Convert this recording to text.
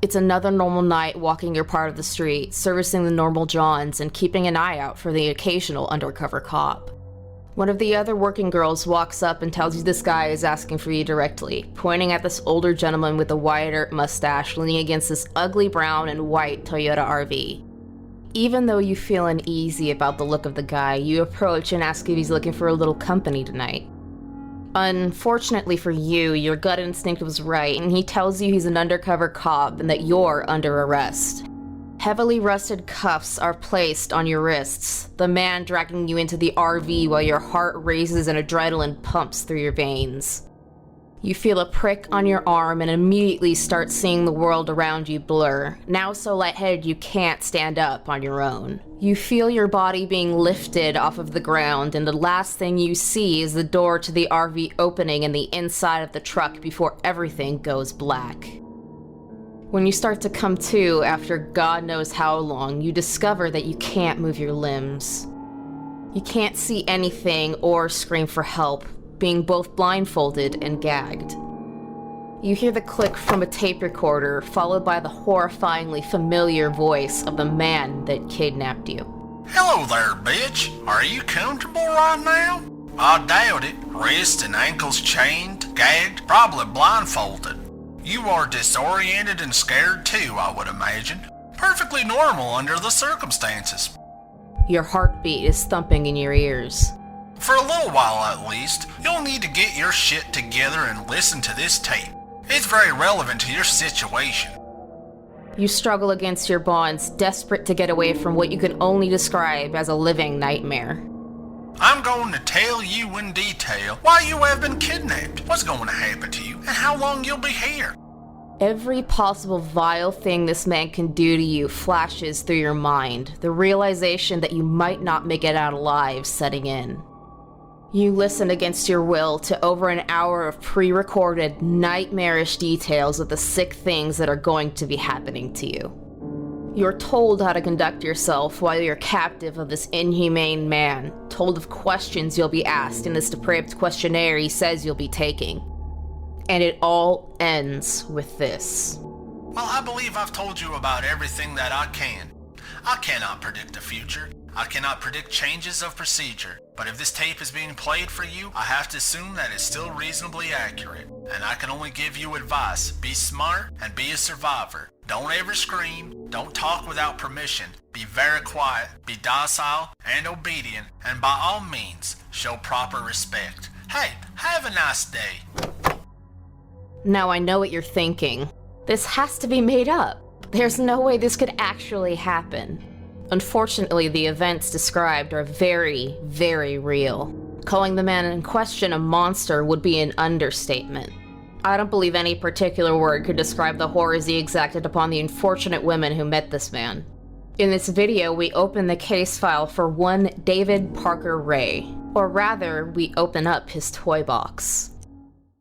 It's another normal night walking your part of the street, servicing the normal Johns, and keeping an eye out for the occasional undercover cop. One of the other working girls walks up and tells you this guy is asking for you directly, pointing at this older gentleman with a wide mustache leaning against this ugly brown and white Toyota RV. Even though you feel uneasy about the look of the guy, you approach and ask if he's looking for a little company tonight. Unfortunately for you, your gut instinct was right, and he tells you he's an undercover cop and that you're under arrest. Heavily rusted cuffs are placed on your wrists, the man dragging you into the RV while your heart races and adrenaline pumps through your veins. You feel a prick on your arm and immediately start seeing the world around you blur, now so lightheaded you can't stand up on your own. You feel your body being lifted off of the ground, and the last thing you see is the door to the RV opening and the inside of the truck before everything goes black. When you start to come to after God knows how long, you discover that you can't move your limbs. You can't see anything or scream for help, being both blindfolded and gagged. You hear the click from a tape recorder, followed by the horrifyingly familiar voice of the man that kidnapped you. Hello there, bitch. Are you comfortable right now? I doubt it. Wrists and ankles chained, gagged, probably blindfolded. You are disoriented and scared too, I would imagine. Perfectly normal under the circumstances. Your heartbeat is thumping in your ears. For a little while at least, you'll need to get your shit together and listen to this tape. It's very relevant to your situation. You struggle against your bonds, desperate to get away from what you can only describe as a living nightmare. I'm going to tell you in detail why you have been kidnapped, what's going to happen to you, and how long you'll be here. Every possible vile thing this man can do to you flashes through your mind, the realization that you might not make it out alive setting in. You listen against your will to over an hour of pre-recorded, nightmarish details of the sick things that are going to be happening to you. You're told how to conduct yourself while you're captive of this inhumane man, told of questions you'll be asked in this depraved questionnaire he says you'll be taking. And it all ends with this. Well, I believe I've told you about everything that I can. I cannot predict the future. I cannot predict changes of procedure. But if this tape is being played for you, I have to assume that it's still reasonably accurate. And I can only give you advice. Be smart and be a survivor. Don't ever scream. Don't talk without permission. Be very quiet. Be docile and obedient. And by all means, show proper respect. Hey, have a nice day. Now I know what you're thinking. This has to be made up. There's no way this could actually happen. Unfortunately, the events described are very, very real. Calling the man in question a monster would be an understatement. I don't believe any particular word could describe the horrors he exacted upon the unfortunate women who met this man. In this video, we open the case file for one David Parker Ray. Or rather, we open up his toy box.